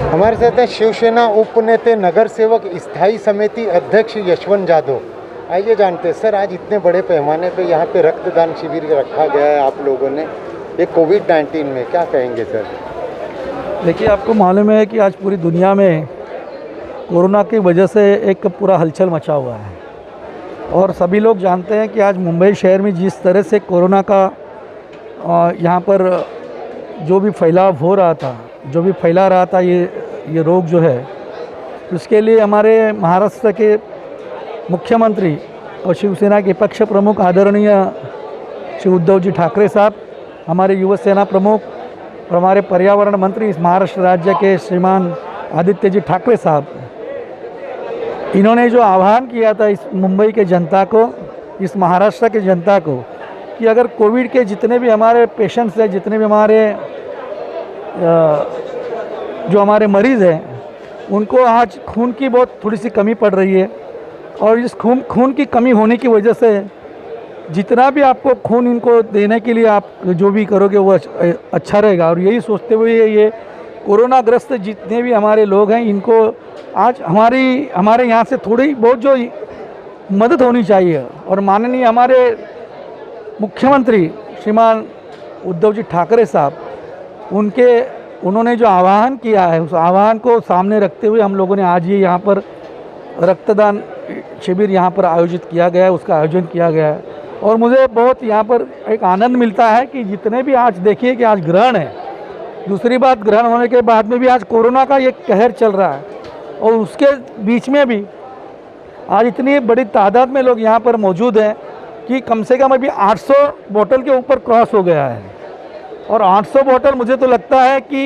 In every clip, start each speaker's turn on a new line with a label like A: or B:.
A: हमारे साथ हैं शिवसेना उपनेते नगर सेवक स्थायी समिति अध्यक्ष यशवंत जाधव। आइए जानते हैं सर, आज इतने बड़े पैमाने पे यहाँ पे रक्तदान शिविर रखा गया है आप लोगों ने, ये कोविड-19 में क्या कहेंगे सर?
B: देखिए, आपको मालूम है कि आज पूरी दुनिया में कोरोना की वजह से एक पूरा हलचल मचा हुआ है और सभी लोग जानते हैं कि आज मुंबई शहर में जिस तरह से कोरोना का यहाँ पर जो भी फैलाव हो रहा था, जो भी फैला रहा था ये रोग जो है, उसके लिए हमारे महाराष्ट्र के मुख्यमंत्री और शिवसेना के पक्ष प्रमुख आदरणीय श्री उद्धव जी ठाकरे साहब, हमारे युवा सेना प्रमुख और हमारे पर्यावरण मंत्री इस महाराष्ट्र राज्य के श्रीमान आदित्य जी ठाकरे साहब, इन्होंने जो आह्वान किया था इस मुंबई के जनता को, इस महाराष्ट्र के जनता को, कि अगर कोविड के जितने भी हमारे पेशेंट्स हैं, जितने भी हमारे जो हमारे मरीज़ हैं, उनको आज खून की बहुत थोड़ी सी कमी पड़ रही है और इस खून की कमी होने की वजह से जितना भी आपको खून इनको देने के लिए आप जो भी करोगे वो अच्छा रहेगा। और यही सोचते हुए ये कोरोना ग्रस्त जितने भी हमारे लोग हैं, इनको आज हमारे यहाँ से थोड़ी बहुत जो मदद होनी चाहिए। और माननीय हमारे मुख्यमंत्री श्रीमान उद्धव जी ठाकरे साहब, उन्होंने जो आह्वान किया है, उस आह्वान को सामने रखते हुए हम लोगों ने आज ये यहाँ पर रक्तदान शिविर यहाँ पर आयोजित किया गया है, उसका आयोजन किया गया है। और मुझे बहुत यहाँ पर एक आनंद मिलता है कि जितने भी आज देखिए कि आज ग्रहण है, दूसरी बात ग्रहण होने के बाद में भी आज कोरोना का एक कहर चल रहा है और उसके बीच में भी आज इतनी बड़ी तादाद में लोग यहाँ पर मौजूद हैं कि कम से कम अभी 800 बोतल के ऊपर क्रॉस हो गया है। और 800 बोतल, मुझे तो लगता है कि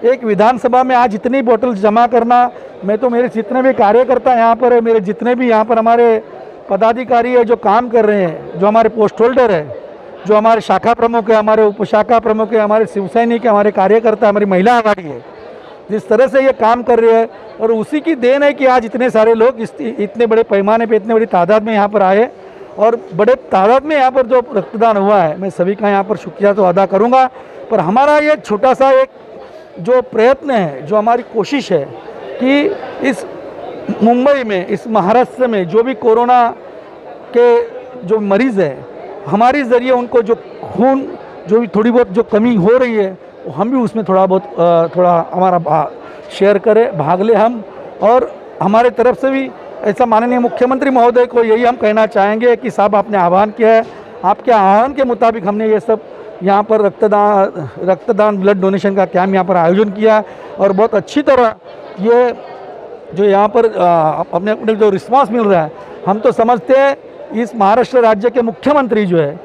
B: एक विधानसभा में आज इतनी बोतल जमा करना, मैं तो मेरे जितने भी कार्यकर्ता यहाँ पर है, मेरे जितने भी यहाँ पर हमारे पदाधिकारी है जो काम कर रहे हैं, जो हमारे पोस्ट होल्डर है, जो हमारे शाखा प्रमुख है, हमारे उपशाखा प्रमुख है, हमारे शिव सैनिक है, हमारे कार्यकर्ता, हमारी महिला आघाड़ी है, जिस तरह से ये काम कर रहे हैं और उसी की देन है कि आज इतने सारे लोग इतने बड़े पैमाने पे, इतने बड़ी तादाद में यहाँ पर आए और बड़े तादाद में यहाँ पर जो रक्तदान हुआ है, मैं सभी का यहाँ पर शुक्रिया तो अदा करूँगा। पर हमारा ये छोटा सा एक जो प्रयत्न है, जो हमारी कोशिश है कि इस मुंबई में, इस महाराष्ट्र में जो भी कोरोना के जो मरीज़ हैं, हमारे ज़रिए उनको जो खून जो भी थोड़ी बहुत जो कमी हो रही है, हम भी उसमें थोड़ा हमारा शेयर करें, भाग ले हम। और हमारे तरफ से भी ऐसा माननीय मुख्यमंत्री महोदय को यही हम कहना चाहेंगे कि साहब, आपने आह्वान किया है, आपके आह्वान के मुताबिक हमने ये सब यहाँ पर रक्तदान ब्लड डोनेशन का कैंप यहाँ पर आयोजन किया और बहुत अच्छी तरह ये जो यहाँ पर अपने जो रिस्पांस मिल रहा है, हम तो समझते हैं इस महाराष्ट्र राज्य के मुख्यमंत्री जो है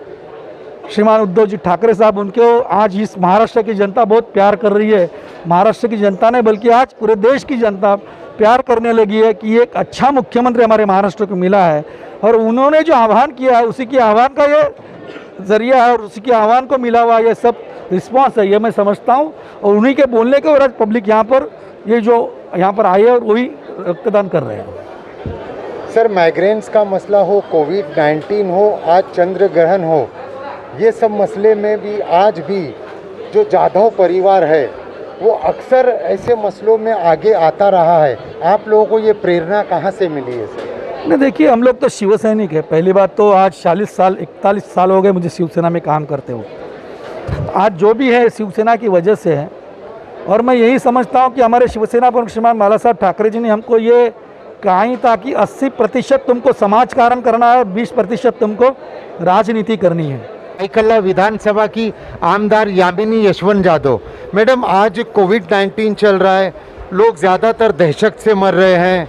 B: श्रीमान उद्धव जी ठाकरे साहब, उनको आज इस महाराष्ट्र की जनता बहुत प्यार कर रही है। महाराष्ट्र की जनता ने बल्कि आज पूरे देश की जनता प्यार करने लगी है कि एक अच्छा मुख्यमंत्री हमारे महाराष्ट्र को मिला है और उन्होंने जो आह्वान किया है, उसी के आह्वान का ये ज़रिया है और उसी के आह्वान को मिला हुआ ये सब रिस्पांस है, ये मैं समझता हूँ। और उन्हीं के बोलने के बाद पब्लिक यहाँ पर ये जो यहाँ पर आए और वही रक्तदान कर रहे हैं।
A: सर, माइग्रेन्स का मसला हो, कोविड-19 हो, आज चंद्र ग्रहण हो, ये सब मसले में भी आज भी जो जाधव परिवार है वो अक्सर ऐसे मसलों में आगे आता रहा है। आप लोगों को ये प्रेरणा कहाँ से मिली है सर?
B: नहीं, देखिए, हम लोग तो शिव सैनिक है। पहली बात तो आज 41 साल हो गए मुझे शिवसेना में काम करते हुए। आज जो भी है शिवसेना की वजह से है और मैं यही समझता हूँ कि हमारे शिवसेना प्रमुख श्रीमान बाला साहब ठाकरे जी ने हमको ये कहा ही था कि 80% तुमको समाज कारण करना है और 20% तुमको राजनीति करनी है।
A: कल्ला विधानसभा की आमदार यामिनी यशवंत जाधव मैडम, आज कोविड-19 चल रहा है, लोग ज़्यादातर दहशत से मर रहे हैं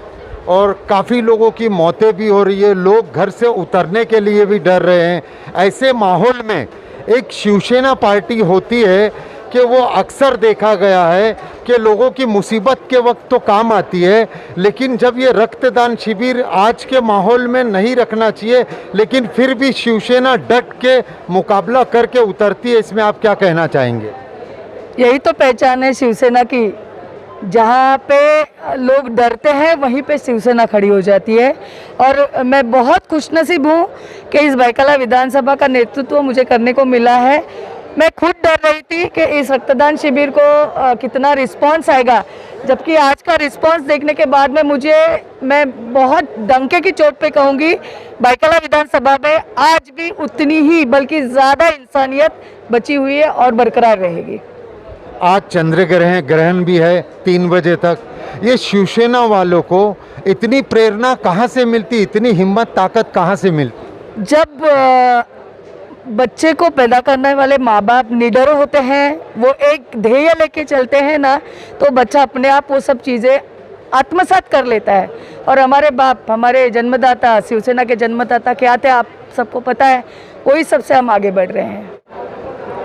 A: और काफ़ी लोगों की मौतें भी हो रही है, लोग घर से उतरने के लिए भी डर रहे हैं। ऐसे माहौल में एक शिवसेना पार्टी होती है कि वो अक्सर देखा गया है कि लोगों की मुसीबत के वक्त तो काम आती है, लेकिन जब ये रक्तदान शिविर आज के माहौल में नहीं रखना चाहिए, लेकिन फिर भी शिवसेना डट के मुकाबला करके उतरती है, इसमें आप क्या कहना चाहेंगे?
C: यही तो पहचान है शिवसेना की, जहाँ पे लोग डरते हैं वहीं पे शिवसेना खड़ी हो जाती है। और मैं बहुत खुशनसीब हूँ कि इस बैकला विधानसभा का नेतृत्व मुझे करने को मिला है। मैं खुद डर रही थी कि इस रक्तदान शिविर को कितना रिस्पांस आएगा, जबकि आज का रिस्पांस देखने के बाद में मैं बहुत डंके की चोट पे कहूँगी, बैकला विधानसभा में आज भी उतनी ही बल्कि ज़्यादा इंसानियत बची हुई है और बरकरार रहेगी।
A: आज चंद्र ग्रहण भी है 3 बजे तक। ये शिवसेना वालों को इतनी प्रेरणा कहाँ से मिलती, इतनी हिम्मत ताकत कहाँ से मिलती?
C: जब बच्चे को पैदा करने वाले माँ बाप निडर होते हैं, वो एक ध्येय लेके चलते हैं ना, तो बच्चा अपने आप वो सब चीज़ें आत्मसात कर लेता है। और हमारे बाप, हमारे जन्मदाता, शिवसेना के जन्मदाता क्या थे आप सबको पता है, वही सबसे हम आगे बढ़ रहे हैं।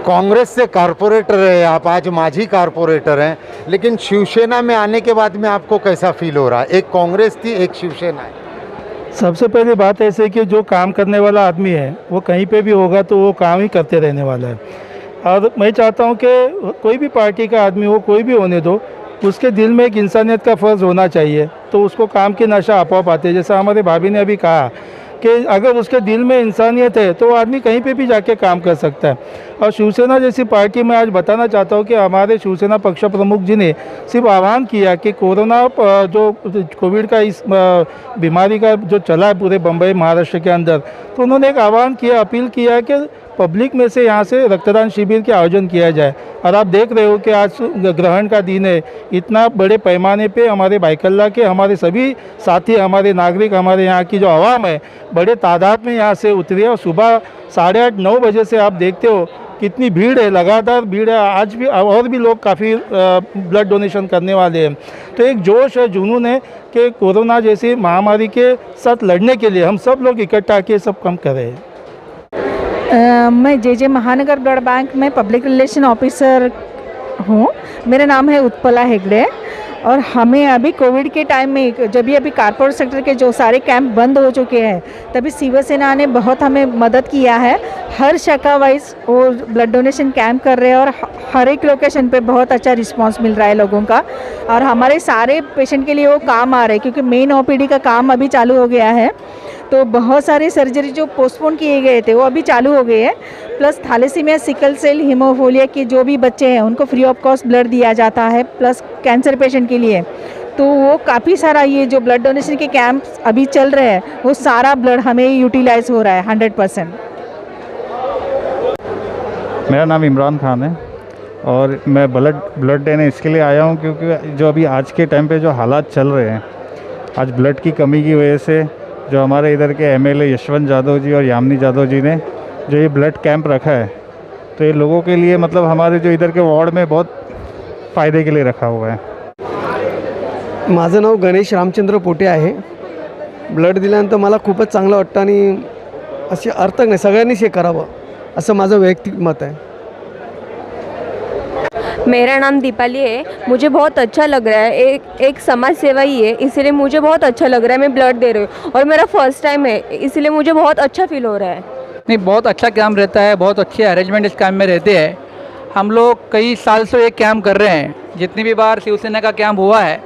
A: कांग्रेस से कारपोरेटर रहे आप, आज मांझी कारपोरेटर हैं, लेकिन शिवसेना में आने के बाद में आपको कैसा फील हो रहा है? एक कांग्रेस थी, एक शिवसेना है।
B: सबसे पहली बात ऐसे है कि जो काम करने वाला आदमी है वो कहीं पे भी होगा तो वो काम ही करते रहने वाला है। और मैं चाहता हूँ कि कोई भी पार्टी का आदमी हो, कोई भी होने दो, उसके दिल में एक इंसानियत का फ़र्ज़ होना चाहिए, तो उसको काम की नशा आपो आते है। जैसा हमारे भाभी ने अभी कहा कि अगर उसके दिल में इंसानियत है तो वो आदमी कहीं पे भी जाके काम कर सकता है। और शिवसेना जैसी पार्टी में आज बताना चाहता हूँ कि हमारे शिवसेना पक्ष प्रमुख जी ने सिर्फ आह्वान किया कि कोरोना जो कोविड का इस बीमारी का जो चला है पूरे बम्बई महाराष्ट्र के अंदर, तो उन्होंने एक आह्वान किया, अपील किया कि पब्लिक में से यहाँ से रक्तदान शिविर के आयोजन किया जाए। और आप देख रहे हो कि आज ग्रहण का दिन है, इतना बड़े पैमाने पे हमारे भाईकल्ला के हमारे सभी साथी, हमारे नागरिक, हमारे यहाँ की जो आवाम है बड़े तादाद में यहाँ से उतरी है। और सुबह 8:30-9 बजे से आप देखते हो कितनी भीड़ है, लगातार भीड़ है। आज भी और भी लोग काफ़ी ब्लड डोनेशन करने वाले हैं। तो एक जोश है, जुनून है कि कोरोना जैसी महामारी के साथ लड़ने के लिए हम सब लोग इकट्ठा के सब काम कर रहे हैं।
D: मैं जे महानगर ब्लड बैंक में पब्लिक रिलेशन ऑफिसर हूँ। मेरा नाम है उत्पला हेगड़े। और हमें अभी कोविड के टाइम में जब भी अभी कारपोरेट सेक्टर के जो सारे कैंप बंद हो चुके हैं, तभी शिवसेना ने बहुत हमें मदद किया है। हर शाखा वाइज वो ब्लड डोनेशन कैंप कर रहे हैं और हर एक लोकेशन पे बहुत अच्छा रिस्पांस मिल रहा है लोगों का। और हमारे सारे पेशेंट के लिए वो काम आ रहे हैं, क्योंकि मेन ओपीडी का काम अभी चालू हो गया है। तो बहुत सारे सर्जरी जो पोस्टपोन किए गए थे वो अभी चालू हो गए हैं। Plus thalassaemia, sickle cell, haemophilia के जो भी बच्चे हैं उनको फ्री ऑफ कॉस्ट ब्लड दिया जाता है, प्लस कैंसर पेशेंट के लिए। तो वो काफ़ी सारा ये जो ब्लड डोनेशन के कैंप्स अभी चल रहे हैं, वो सारा ब्लड हमें यूटिलाइज हो रहा है 100%।
E: मेरा नाम इमरान खान है और मैं ब्लड देने इसके लिए आया हूँ क्योंकि जो अभी आज के टाइम पे जो हालात चल रहे हैं, आज ब्लड की कमी की वजह से जो हमारे इधर के एमएलए यशवंत यादव जी और यामिनी यादव जी ने जो ये ब्लड कैंप रखा है, तो ये लोगों के लिए मतलब हमारे जो इधर के वॉर्ड में बहुत फ़ायदे के लिए रखा हुआ है।
F: माझं नाव गणेश रामचंद्र पोटे आहे। ब्लड दिल्यानंतर मला खूपच चांगलं वाटतं आणि अशी अर्थ नाही, सगळ्यांनीच हे करावं असं माझं वैयक्तिक मत आहे।
G: मेरा नाम दीपाली है। मुझे बहुत अच्छा लग रहा है, एक समाज सेवा ही है, इसलिए मुझे बहुत अच्छा लग रहा है। मैं ब्लड दे रही हूँ और मेरा फर्स्ट टाइम है, इसलिए मुझे बहुत अच्छा फील हो रहा है।
H: नहीं, बहुत अच्छा कैंप रहता है, बहुत अच्छे अरेंजमेंट इस कैंप में रहते हैं। हम लोग कई साल से एक कैंप कर रहे हैं, जितनी भी बार शिवसेना का कैंप हुआ है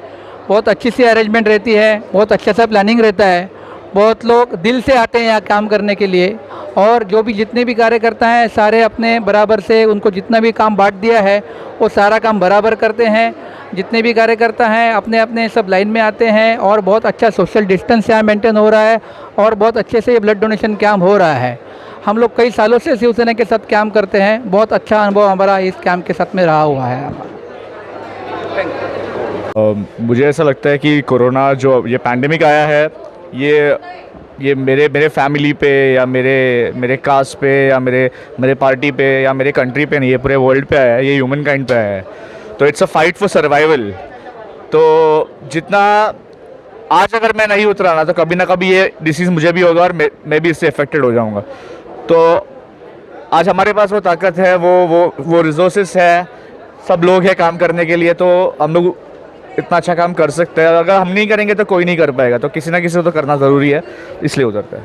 H: बहुत अच्छी सी अरेंजमेंट रहती है, बहुत अच्छा सा प्लानिंग रहता है। बहुत लोग दिल से आते हैं यहाँ काम करने के लिए और जो भी जितने भी कार्यकर्ता हैं सारे अपने बराबर से उनको जितना भी काम बांट दिया है वो सारा काम बराबर करते हैं। जितने भी कार्यकर्ता हैं अपने अपने सब लाइन में आते हैं और बहुत अच्छा सोशल डिस्टेंस यहाँ मेंटेन हो रहा है और बहुत अच्छे से ये ब्लड डोनेशन कैंप हो रहा है। हम लोग कई सालों से शिवसेना के साथ कैंप करते हैं, बहुत अच्छा अनुभव हमारा इस कैंप के साथ में रहा हुआ है।
I: मुझे ऐसा लगता है कि कोरोना जो ये पैंडेमिक आया है ये मेरे फैमिली पे या मेरे कास्ट पे या मेरे पार्टी पे या मेरे कंट्री पे नहीं, ये पूरे वर्ल्ड पे आया है, ये ह्यूमन काइंड पे आया है। तो it's a fight for survival. तो जितना आज अगर मैं नहीं उतरा ना तो कभी ना कभी ये डिसीज़ मुझे भी होगा और मैं भी इससे अफेक्टेड हो जाऊंगा। तो आज हमारे पास वो ताकत है, वो रिसोर्सेस है, सब लोग हैं काम करने के लिए, तो हम लोग इतना अच्छा काम कर सकते हैं। अगर हम नहीं करेंगे तो कोई नहीं कर पाएगा, तो किसी ना किसी को तो करना ज़रूरी है, इसलिए उतरता है।